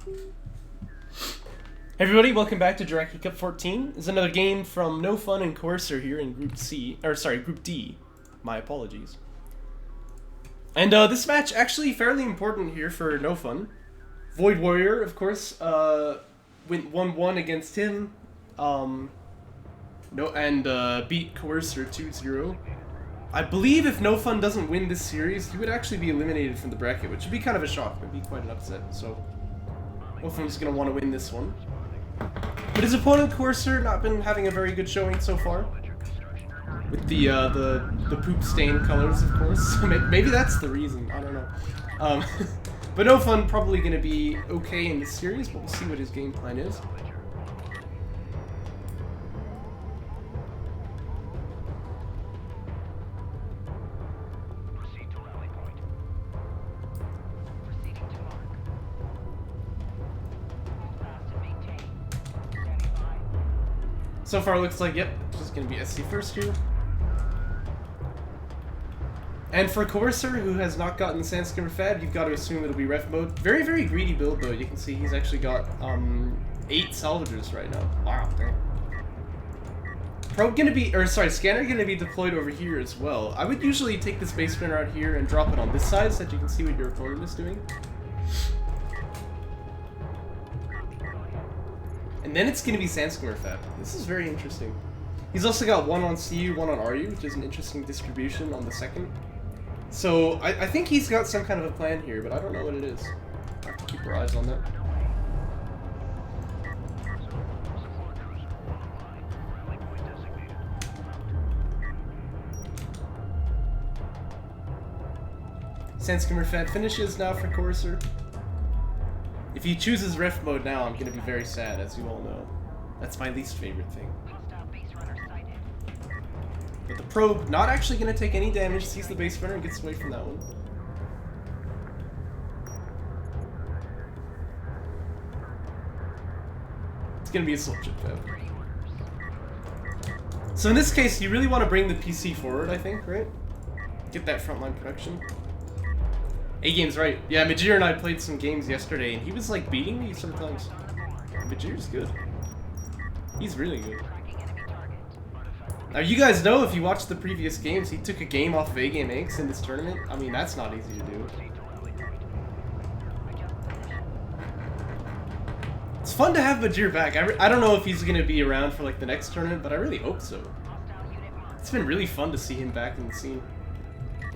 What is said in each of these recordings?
Hey everybody, welcome back to Jaraci Cup 14. This is another game from NoFun and Courser here in Group C, or sorry, Group D. My apologies. And this match actually fairly important here for NoFun. Void Warrior, of course, went 1-1 against him. Beat Courser 2-0. I believe if NoFun doesn't win this series, he would actually be eliminated from the bracket, which would be kind of a shock. It would be quite an upset. So NoFun's gonna want to win this one. But his opponent, Courser, not been having a very good showing so far. With the poop stain colors, of course. Maybe that's the reason. I don't know. But NoFun probably going to be okay in this series, but we'll see what his game plan is. So far, it looks like, yep, just going to be SC first here. And for Courser, who has not gotten Sandscreamer Fab, you've got to assume it'll be ref mode. Very, very greedy build, though. You can see he's actually got 8 salvagers right now. Wow, dang. Scanner gonna be deployed over here as well. I would usually take this base spinner out here and drop it on this side so that you can see what your opponent is doing. And then it's going to be Sandscreamer Fab. This is very interesting. He's also got 1 on CU, 1 on RU, which is an interesting distribution on the second. So I think he's got some kind of a plan here, but I don't know what it is. Have to keep our eyes on that. Sandscreamer Fab finishes now for Courser. If he chooses ref mode now, I'm going to be very sad, as you all know. That's my least favorite thing. But the probe not actually going to take any damage, sees the base runner and gets away from that one. It's going to be a soul chip Fab. So in this case, you really want to bring the PC forward, I think, right? Get that frontline production. A-Game's right. Yeah, Majir and I played some games yesterday, and he was, like, beating me sometimes. Majir's good. He's really good. Now, you guys know, if you watched the previous games, he took a game off of A-Game Inks in this tournament. I mean, that's not easy to do. It's fun to have Majir back. I don't know if he's going to be around for, like, the next tournament, but I really hope so. It's been really fun to see him back in the scene.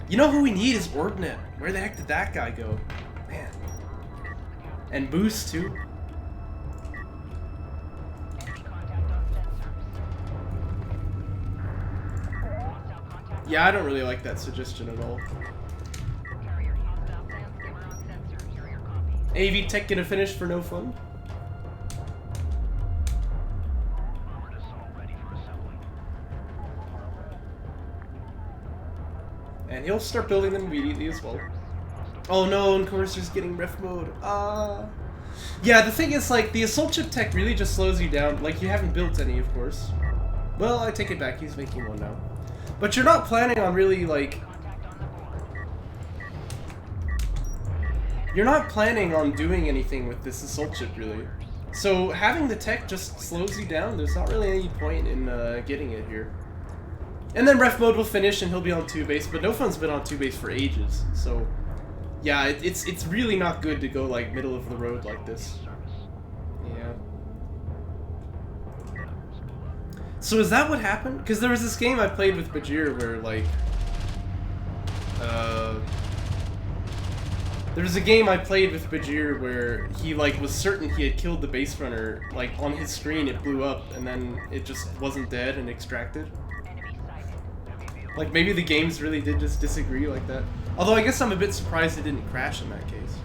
You know who we need is Orbnet. Where the heck did that guy go? Man. And Boost, too. Yeah, I don't really like that suggestion at all. AV Tech gonna finish for NoFun. And he'll start building them immediately as well. Oh no, and Courser's getting ref mode. Yeah, the thing is, like, the Assault Chip Tech really just slows you down. Like, you haven't built any, of course. Well, I take it back, he's making one now. But you're not planning on really, like... You're not planning on doing anything with this Assault Chip, really. So, having the tech just slows you down. There's not really any point in getting it here. And then ref mode will finish and he'll be on 2 base, but NoFun's been on 2 base for ages, so yeah, it's really not good to go like middle of the road like this. Yeah. So is that what happened? Because there was this game I played with Bajir where like there was a game I played with Bajir where he like was certain he had killed the base runner, like on his screen it blew up and then it just wasn't dead and extracted. Like, maybe the games really did just disagree like that. Although, I guess I'm a bit surprised it didn't crash in that case.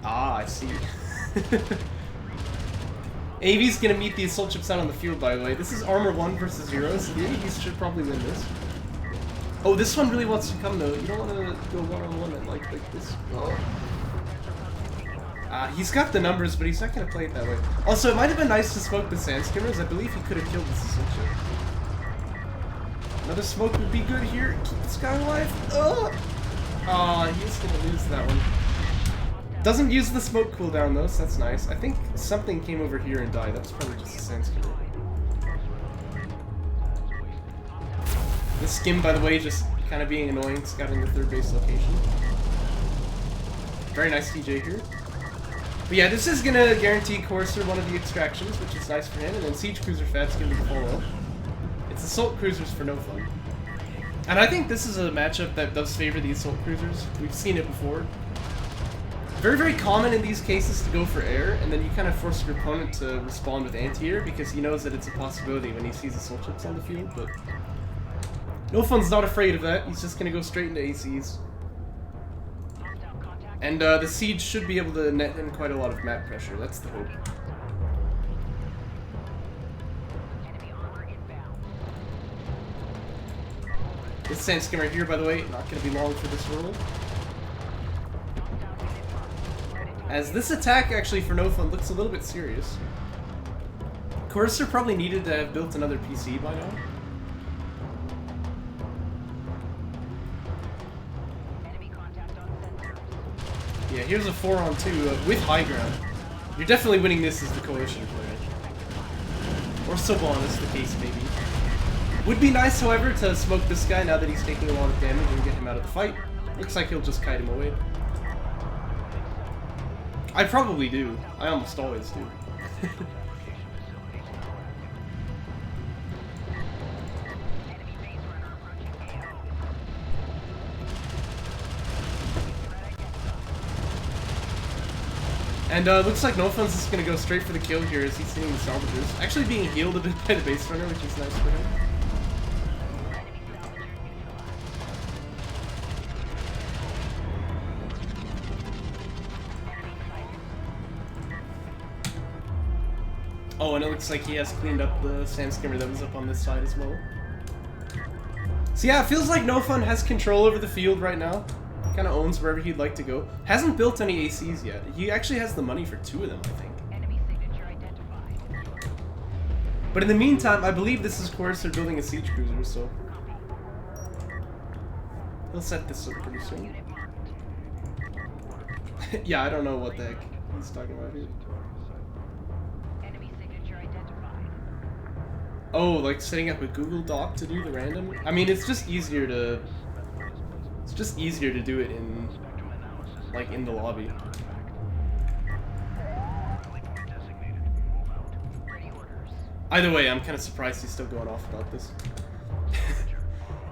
Ah, I see. AV's gonna meet the Assault Chips out on the field, by the way. This is Armor 1 versus 0, so the AVs should probably win this. Oh, this one really wants to come, though. You don't want to go one-on-one and like this. Oh. He's got the numbers, but he's not gonna play it that way. Also, it might have been nice to smoke the Sandskimmers. I believe he could have killed this Assault Chip. Another smoke would be good here. Keep this guy alive. Aw, he's gonna lose that one. Doesn't use the smoke cooldown though, so that's nice. I think something came over here and died. That was probably just a sand skimmer. This skim, by the way, just kind of being annoying, scouting the third base location. Very nice TJ here. But yeah, this is gonna guarantee Courser one of the extractions, which is nice for him, and then Siege Cruiser Fab's gonna be the follow. It's Assault Cruisers for NoFun. And I think this is a matchup that does favor the Assault Cruisers. We've seen it before. Very, very common in these cases to go for air, and then you kind of force your opponent to respond with anti-air because he knows that it's a possibility when he sees Assault Ships on the field, but NoFun's not afraid of that. He's just gonna go straight into ACs. And the Siege should be able to net him quite a lot of map pressure. That's the hope. This sand skimmer here, by the way, not going to be long for this roll. As this attack, actually, for NoFun looks a little bit serious. Courser probably needed to have built another PC by now. Yeah, here's a 4-on-2 with high ground. You're definitely winning this as the coalition player. Or Soban, as the case may be. Would be nice, however, to smoke this guy now that he's taking a lot of damage and get him out of the fight. Looks like he'll just kite him away. I probably do. I almost always do. And looks like NoFun's just gonna go straight for the kill here as he's hitting the salvagers. Actually being healed a bit by the base runner, which is nice for him. Oh, and it looks like he has cleaned up the sand skimmer that was up on this side as well. So yeah, it feels like NoFun has control over the field right now. Kind of owns wherever he'd like to go. Hasn't built any ACs yet. He actually has the money for 2 of them, I think. But in the meantime, I believe this is Courser building a siege cruiser, so he'll set this up pretty soon. Yeah, I don't know what the heck he's talking about here. Oh, like setting up a Google Doc to do the random? I mean, it's just easier to do it in, like, in the lobby. Either way, I'm kind of surprised he's still going off about this.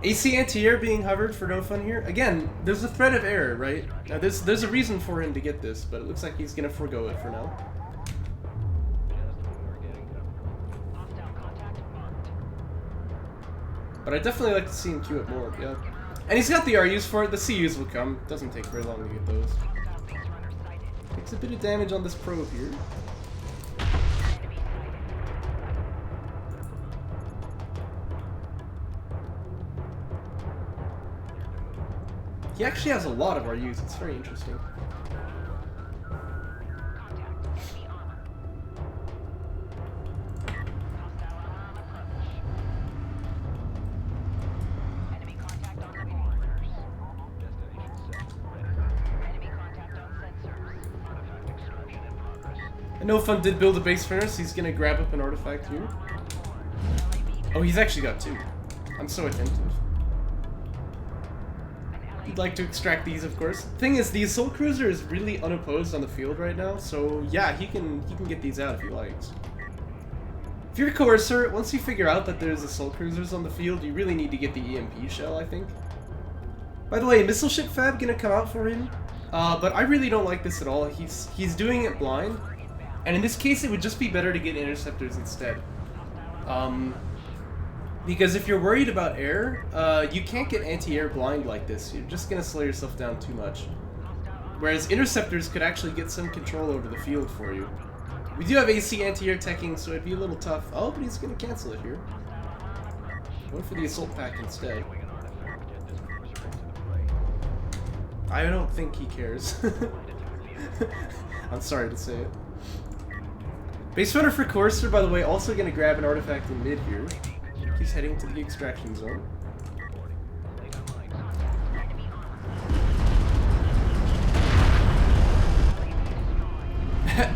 AC anti-air being hovered for NoFun here. Again, there's a threat of error, right? Now, there's a reason for him to get this, but it looks like he's gonna forego it for now. But I'd definitely like to see him queue it more, yeah. And he's got the RUs for it, the CUs will come. Doesn't take very long to get those. Takes a bit of damage on this probe here. He actually has a lot of RUs, it's very interesting. NoFun did build a base furnace, he's gonna grab up an artifact here. Oh, he's actually got 2. I'm so attentive. He'd like to extract these, of course. Thing is, the Assault Cruiser is really unopposed on the field right now, so yeah, he can get these out if he likes. If you're a Courser, once you figure out that there's Assault Cruisers on the field, you really need to get the EMP shell, I think. By the way, Missile Ship Fab gonna come out for him, but I really don't like this at all. He's doing it blind. And in this case, it would just be better to get interceptors instead. Because if you're worried about air, you can't get anti-air blind like this. You're just going to slow yourself down too much. Whereas interceptors could actually get some control over the field for you. We do have AC anti-air teching, so it'd be a little tough. Oh, but he's going to cancel it here. Going for the assault pack instead. I don't think he cares. I'm sorry to say it. Base runner for Courser, by the way, also going to grab an artifact in mid here. He's heading to the extraction zone.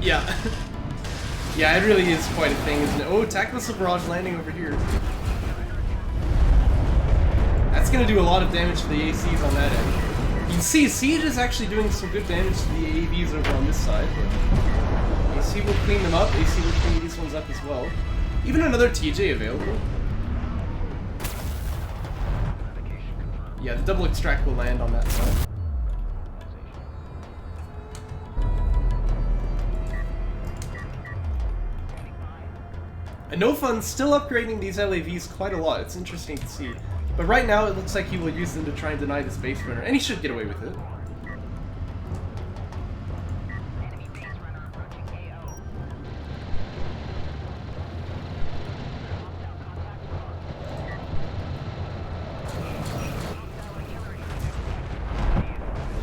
Yeah. Yeah, it really is quite a thing, isn't it? Oh, attack missile barrage landing over here. That's gonna do a lot of damage to the ACs on that end. You can see Siege is actually doing some good damage to the AAVs over on this side, but AC will clean them up, AC will clean these ones up as well. Even another TJ available. Yeah, the double extract will land on that side. And NoFun's still upgrading these LAVs quite a lot. It's interesting to see. But right now, it looks like he will use them to try and deny this base runner, and he should get away with it.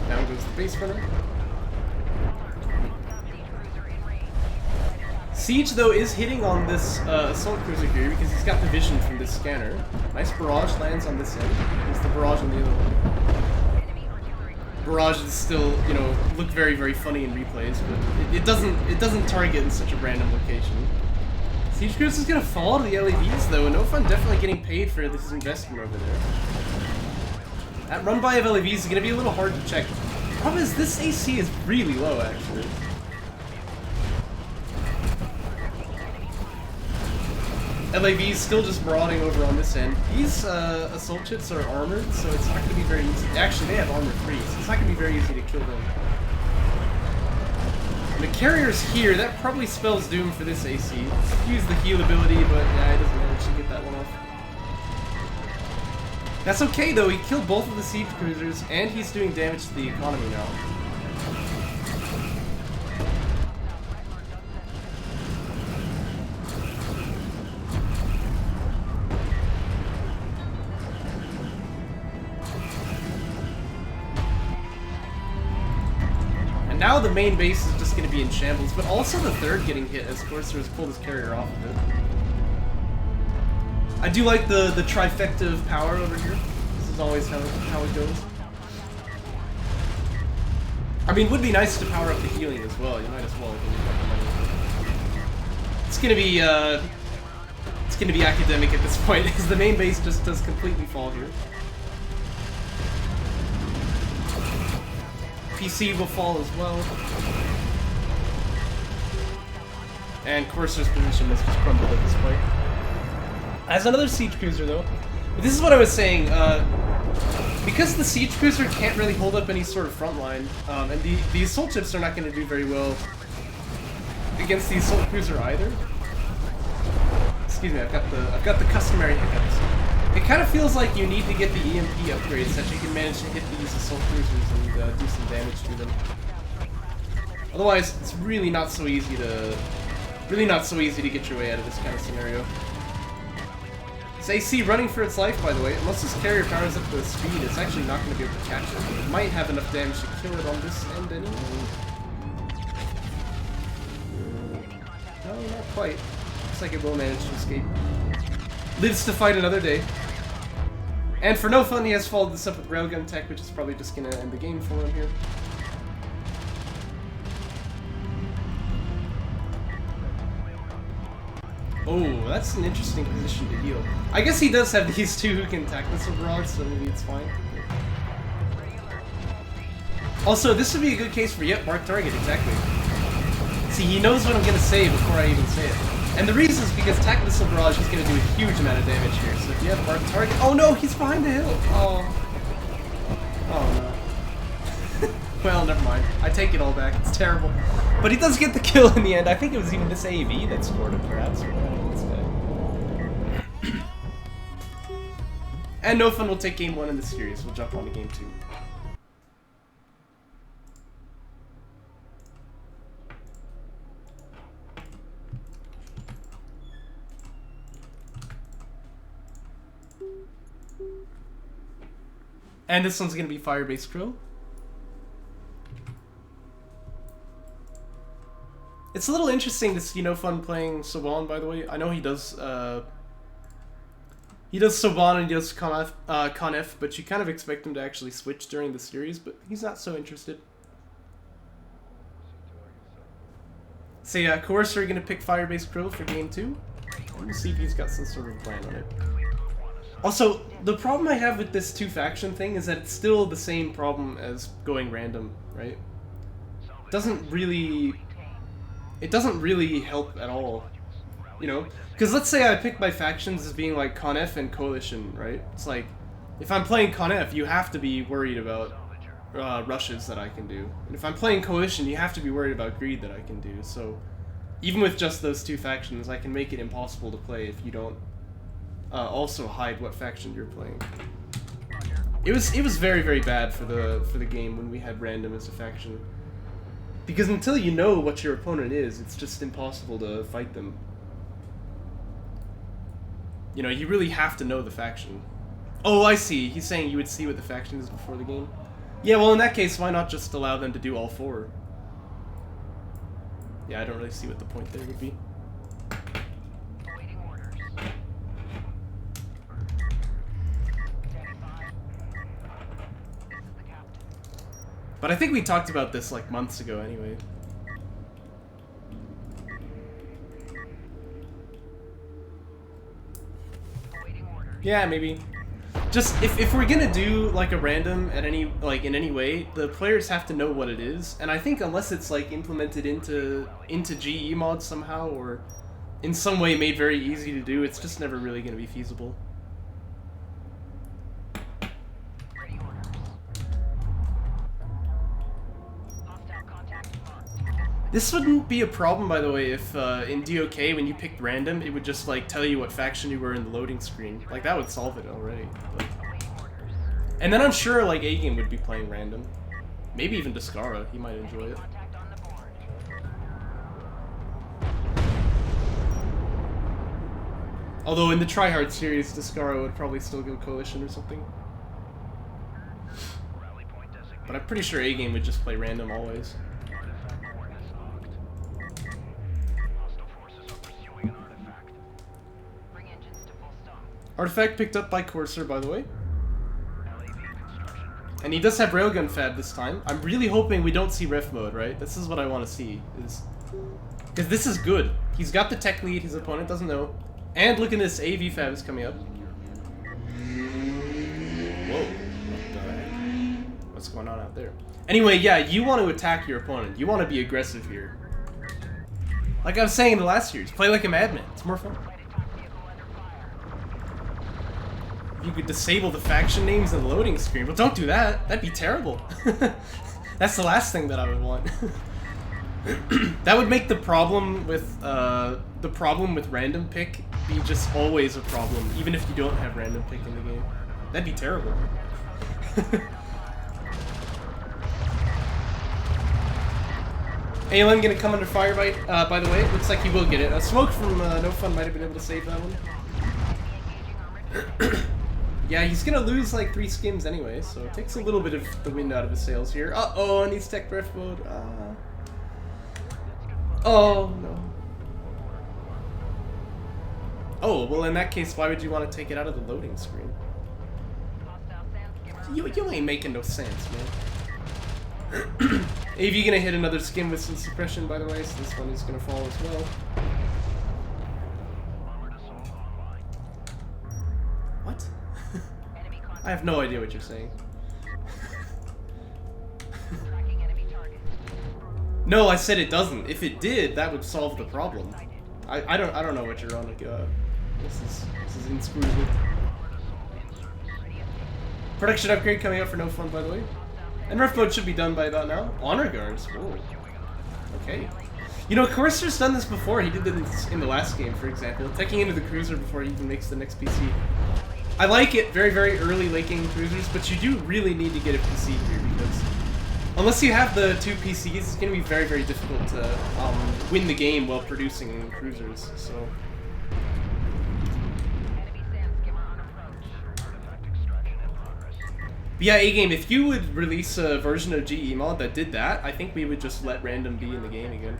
Down goes the base runner. Siege, though, is hitting on this assault cruiser here because he's got the vision from this scanner. Nice barrage lands on this end. There's the barrage on the other one. Barrages still, you know, look very, very funny in replays, but it doesn't target in such a random location. Siege cruiser is gonna fall to the LAVs though, and NoFun definitely getting paid for this investment over there. That run by of LAVs is gonna be a little hard to check. The problem is this AC is really low actually. LAV's still just marauding over on this end. These assault chips are armored, so it's not going to be very easy. Actually, they have armor 3, so it's not going to be very easy to kill them. And the carrier's here. That probably spells doom for this AC. Use the heal ability, but yeah, he doesn't manage to get that one off. That's okay, though. He killed both of the siege cruisers, and he's doing damage to the economy now. Now the main base is just going to be in shambles, but also the third getting hit as Corsair has pulled his carrier off of it. I do like the trifecta of power over here. This is always how it goes. I mean, it would be nice to power up the healing as well. You might as well. It's gonna be academic at this point, because the main base just does completely fall here. PC will fall as well. And Corsair's position is just crumbled at this point. As another siege cruiser though, this is what I was saying, because the siege cruiser can't really hold up any sort of front line, and the assault chips are not going to do very well against the assault cruiser either. Excuse me, I've got the customary hiccups. It kind of feels like you need to get the EMP upgrades so that you can manage to hit these assault cruisers and do some damage to them. Otherwise, it's really not so easy to get your way out of this kind of scenario. This AC running for its life, by the way. Unless this carrier powers up to speed, it's actually not going to be able to catch it. It might have enough damage to kill it on this end anyway. No, not quite. Looks like it will manage to escape. Lives to fight another day. And for NoFun, he has followed this up with railgun tech, which is probably just going to end the game for him here. Oh, that's an interesting position to heal. I guess he does have these two who can attack missile barrage, so maybe it's fine. Also, this would be a good case for, yep, mark target, exactly. See, he knows what I'm going to say before I even say it. And the reason is because attack missile barrage is going to do a huge amount of damage here. So if you have mark target, oh no, he's behind the hill. Oh, oh no. Well, never mind. I take it all back. It's terrible. But he does get the kill in the end. I think it was even this AV that scored it, perhaps. And NoFun will take game 1 in the series. We'll jump on to game 2. And this one's gonna be Firebase Crow. It's a little interesting to see NoFun playing Soban, by the way. I know he does Soban and he does Conf, but you kind of expect him to actually switch during the series, but he's not so interested. So yeah, Coercer gonna pick Firebase Krill for game 2. We'll see if he's got some sort of plan on it. Also, the problem I have with this 2-faction thing is that it's still the same problem as going random, right? It doesn't really help at all, you know? Because let's say I pick my factions as being like Conf and Coalition, right? It's like, if I'm playing Conf, you have to be worried about rushes that I can do. And if I'm playing Coalition, you have to be worried about greed that I can do. So, even with just those 2 factions, I can make it impossible to play if you don't also hide what faction you're playing. It was very, very bad for the game when we had random as a faction. Because until you know what your opponent is, it's just impossible to fight them. You know, you really have to know the faction. Oh, I see. He's saying you would see what the faction is before the game. Yeah, well, in that case, why not just allow them to do all 4? Yeah, I don't really see what the point there would be. But I think we talked about this like months ago anyway. Yeah, maybe. Just if we're gonna do like a random at any in any way, the players have to know what it is. And I think unless it's like implemented into GE mods somehow or in some way made very easy to do, it's just never really gonna be feasible. This wouldn't be a problem, by the way, if in DOK, when you picked random, it would just, like, tell you what faction you were in the loading screen. Like, that would solve it already. But... And then I'm sure, like, A-Game would be playing random. Maybe even Descara. He might enjoy it. Although in the tryhard series, Descara would probably still go Coalition or something. But I'm pretty sure A-Game would just play random always. Artifact picked up by Coercer, by the way. And he does have Railgun Fab this time. I'm really hoping we don't see Ref Mode, right? This is what I want to see. Because this is good. He's got the tech lead, his opponent doesn't know. And look at this, AV Fab is coming up. Whoa. What the heck? What's going on out there? Anyway, yeah, you want to attack your opponent. You want to be aggressive here. Like I was saying in the last series, play like a madman. It's more fun. You could disable the faction names in the loading screen, but don't do that. That'd be terrible. That's the last thing that I would want. That would make the problem with random pick be just always a problem, even if you don't have random pick in the game. That'd be terrible. ALM gonna come under fire by the way. Looks like he will get it. A smoke from NoFun might have been able to save that one. Yeah, he's gonna lose like 3 skims anyway, so it takes a little bit of the wind out of his sails here. Uh-oh, and he's tech breath mode. Oh, no. Oh, well in that case, why would you want to take it out of the loading screen? You ain't making no sense, man. AV gonna hit another skim with some suppression, by the way, so this one is gonna fall as well. What? I have no idea what you're saying. No, I said it doesn't. If it did, that would solve the problem. I don't know what you're on. Like, this is inscrutable. Production upgrade coming out for NoFun, by the way. And ref mode should be done by about now. Honor guards. Whoa. Okay. You know, Coercer's done this before. He did this in the last game, for example, taking into the cruiser before he even makes the next PC. I like it very, very early late game cruisers, but you do really need to get a PC here because unless you have the 2 PCs, it's going to be very, very difficult to win the game while producing cruisers. So. But yeah, A-Game, if you would release a version of GE mod that did that, I think we would just let random be in the game again.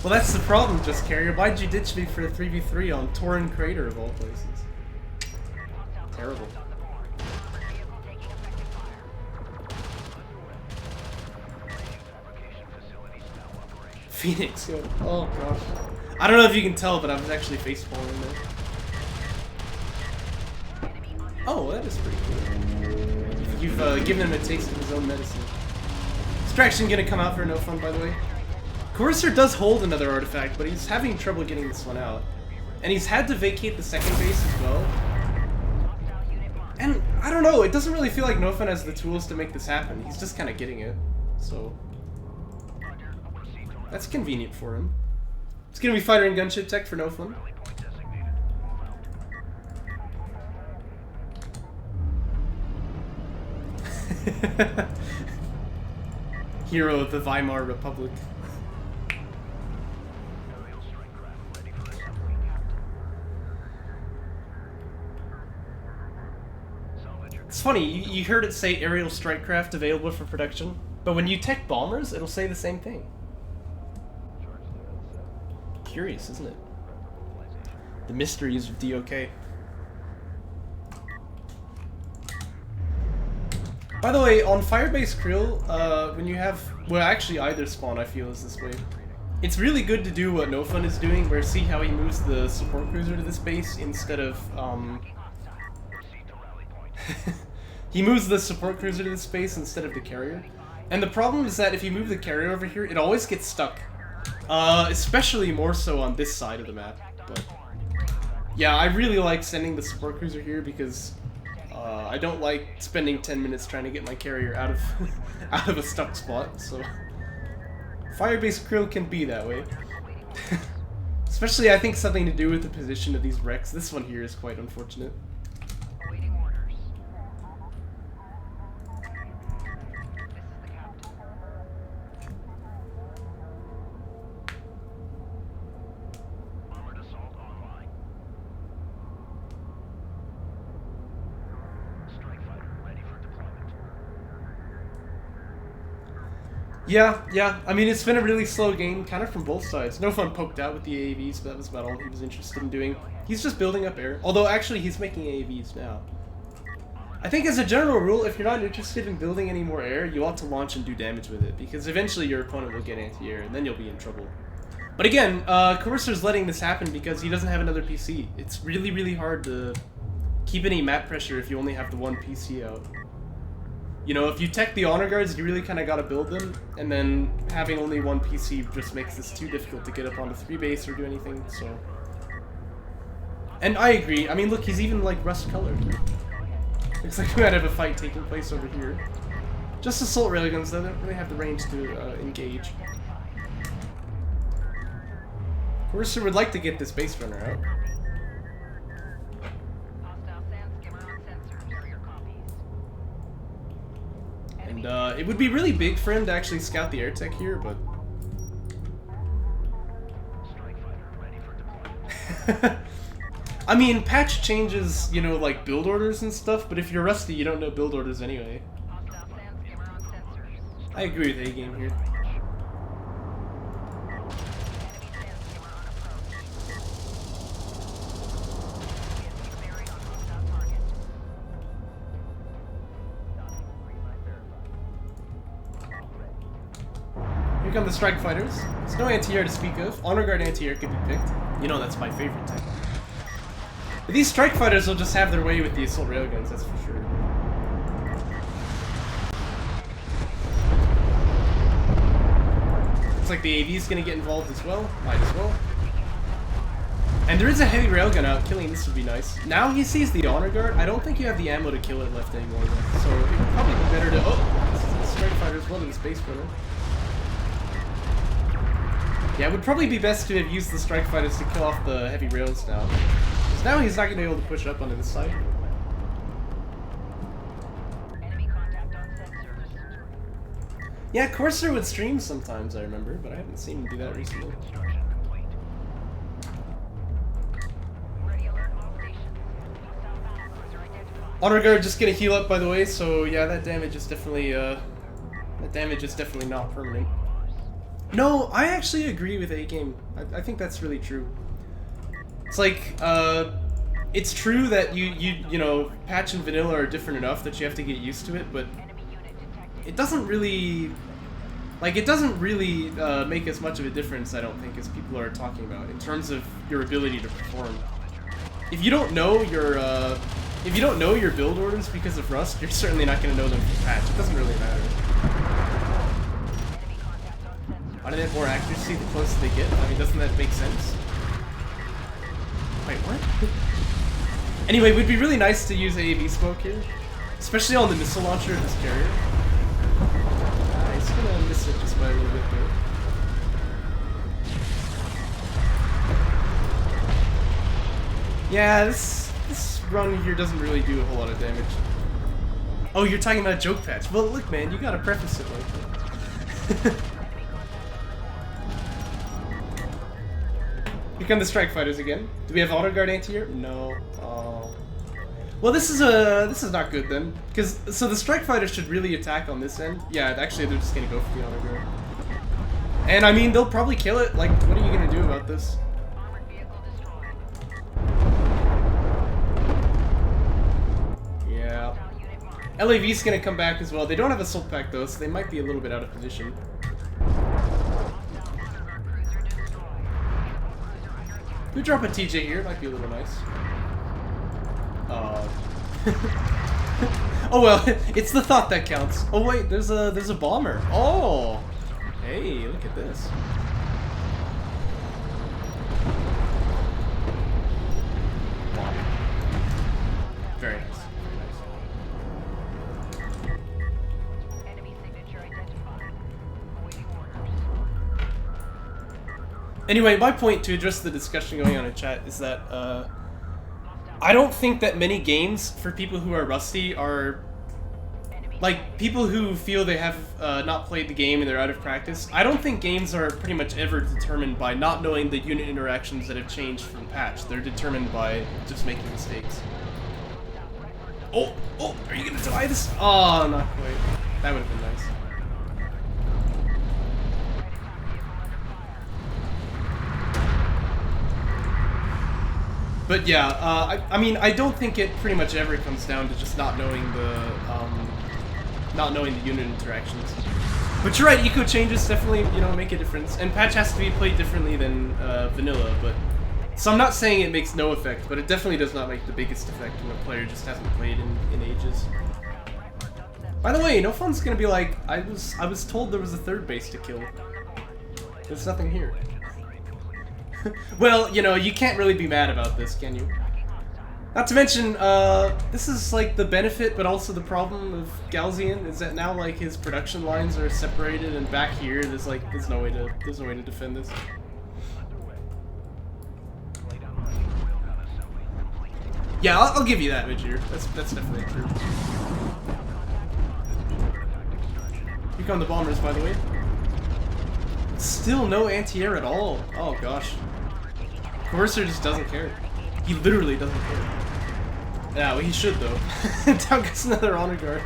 Well, that's the problem, Just Carrier. Why'd you ditch me for a 3v3 on Torrent Crater of all places? Terrible. Phoenix, yo. Oh gosh. I don't know if you can tell, but I was actually facepalling there. Oh, that is pretty cool. You've given him a taste of his own medicine. Distraction gonna come out for NoFun, by the way. Coercer does hold another artifact, but he's having trouble getting this one out. And he's had to vacate the second base as well. And, I don't know, it doesn't really feel like NoFun has the tools to make this happen. He's just kind of getting it, so... That's convenient for him. It's gonna be fighter and gunship tech for NoFun. Hero of the Weimar Republic. It's funny, you heard it say aerial strike craft available for production, but when you tech bombers, it'll say the same thing. Curious, isn't it? The mysteries of DOK. By the way, on Firebase Krill, when you have... Well, actually either spawn I feel is this way. It's really good to do what NoFun is doing, where see how he moves the support cruiser to this base instead of, he moves the support cruiser to this base instead of the carrier. And the problem is that if you move the carrier over here, it always gets stuck. Especially more so on this side of the map. But yeah, I really like sending the support cruiser here because I don't like spending 10 minutes trying to get my carrier out of out of a stuck spot. So Firebase Krill can be that way. Especially, I think something to do with the position of these wrecks. This one here is quite unfortunate. Yeah, I mean, it's been a really slow game, kind of from both sides. NoFun poked out with the AAVs, but that was about all he was interested in doing. He's just building up air, although actually he's making AAVs now. I think as a general rule, if you're not interested in building any more air, you ought to launch and do damage with it, because eventually your opponent will get anti-air, and then you'll be in trouble. But again, Coercer's letting this happen because he doesn't have another PC. It's really, really hard to keep any map pressure if you only have the one PC out. You know, if you tech the honor guards, you really kind of gotta build them, and then having only one PC just makes this too difficult to get up onto 3 base or do anything, so... And I agree, I mean look, he's even like rust colored. Looks like we might have a fight taking place over here. Just assault railguns, they don't really have the range to engage. Coercer would like to get this base runner out. And it would be really big for him to actually scout the air tech here, but... I mean, patch changes, you know, like build orders and stuff, but if you're rusty, you don't know build orders anyway. I agree with A-Game here. Here come the strike fighters. There's no anti-air to speak of. Honor guard anti-air could be picked. You know that's my favorite type. But these strike fighters will just have their way with the assault railguns, that's for sure. Looks like the AV's gonna get involved as well. Might as well. And there is a heavy railgun out. Killing this would be nice. Now he sees the honor guard. I don't think you have the ammo to kill it left anymore, though. So it would probably be better to... Oh! This is the strike fighter as well in the space runner. Yeah, it would probably be best to have used the strike fighters to kill off the heavy rails now. Because now he's not going to be able to push up onto this side. Yeah, Coercer would stream sometimes, I remember, but I haven't seen him do that recently. Honor guard just gonna heal up, by the way, so yeah, that damage is definitely not permanent. No, I actually agree with A-Game. I think that's really true. It's like, it's true that you know, patch and vanilla are different enough that you have to get used to it, but it doesn't really Like, it doesn't really make as much of a difference, I don't think, as people are talking about, in terms of your ability to perform. If you don't know your build orders because of Rust, you're certainly not going to know them from patch. It doesn't really matter. Why do they have more accuracy the closer they get? I mean, doesn't that make sense? Wait, what? Anyway, it would be really nice to use AAV smoke here, especially on the missile launcher of this carrier. He's gonna miss it just by a little bit though. Yeah, this run here doesn't really do a whole lot of damage. Oh, you're talking about joke patch. Well, look, man, you gotta preface it like that. Here come the strike fighters again. Do we have auto guard anti-air? No. Oh. Well, this is not good then, because so the strike fighters should really attack on this end. Yeah, actually, they're just gonna go for the auto guard. And I mean, they'll probably kill it. Like, what are you gonna do about this? Yeah. LAV's gonna come back as well. They don't have assault pack though, so they might be a little bit out of position. We drop a TJ here, might be a little nice. Oh well, it's the thought that counts. Oh wait, there's a bomber. Oh, hey, look at this. Bomber. Very nice. Anyway, my point to address the discussion going on in chat is that I don't think that many games for people who are rusty are like people who feel they have not played the game and they're out of practice. I don't think games are pretty much ever determined by not knowing the unit interactions that have changed from patch. They're determined by just making mistakes. Oh, are you gonna die this? Oh, not quite. That would have been nice. But yeah, I mean, I don't think it pretty much ever comes down to just not knowing the unit interactions. But you're right, eco changes definitely, you know, make a difference. And patch has to be played differently than vanilla, but so I'm not saying it makes no effect, but it definitely does not make the biggest effect when a player just hasn't played in ages. By the way, NoFun's gonna be like, I was told there was a third base to kill. There's nothing here. Well, you know, you can't really be mad about this, can you? Not to mention, this is like the benefit, but also the problem of Galzian is that now like his production lines are separated, and back here there's no way to defend this. Yeah, I'll give you that, Vijir. That's definitely true. Here come the bombers, by the way. Still no anti-air at all. Oh gosh. Coercer just doesn't care. He literally doesn't care. Yeah, well he should though. Down gets another honor guard.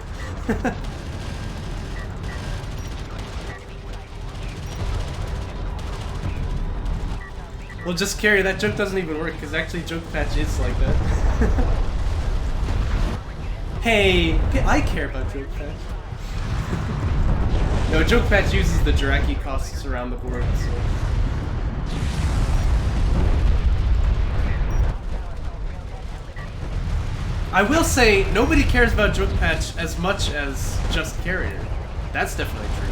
Well, just carry. That joke doesn't even work because actually joke patch is like that. Hey, I care about joke patch. No, joke patch uses the Jaraci costs around the board, so. I will say, nobody cares about joke patch as much as just carrier. That's definitely true.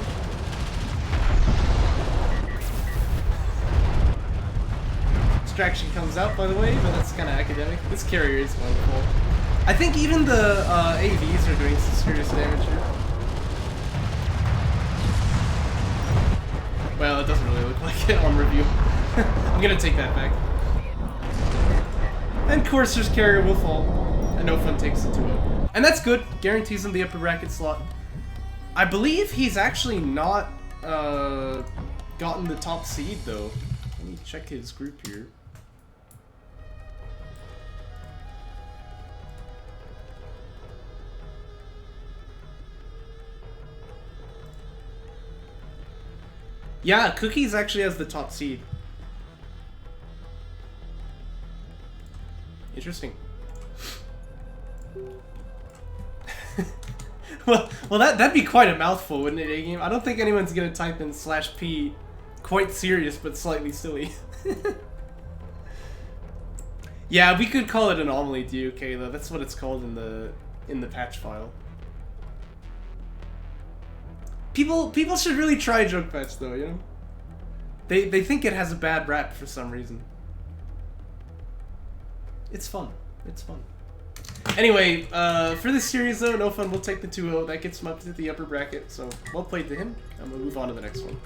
Extraction comes out, by the way, but that's kind of academic. This carrier is wonderful. I think even the AVs are doing some serious damage here. Well, it doesn't really look like it on review. I'm gonna take that back. And Courser's carrier will fall. And NoFun takes the 2-0. And that's good. Guarantees him the upper bracket slot. I believe he's actually not gotten the top seed, though. Let me check his group here. Yeah, Cookies actually has the top seed. Interesting. well, that'd be quite a mouthful, wouldn't it, A-Game? I don't think anyone's gonna type in /P quite serious but slightly silly. Yeah, we could call it anomaly DUK though. That's what it's called in the patch file. People should really try joke patch though, you know? They think it has a bad rap for some reason. It's fun. It's fun. Anyway, for this series though, NoFun will take the 2-0. That gets him up to the upper bracket. So, well played to him. I'm gonna move on to the next one.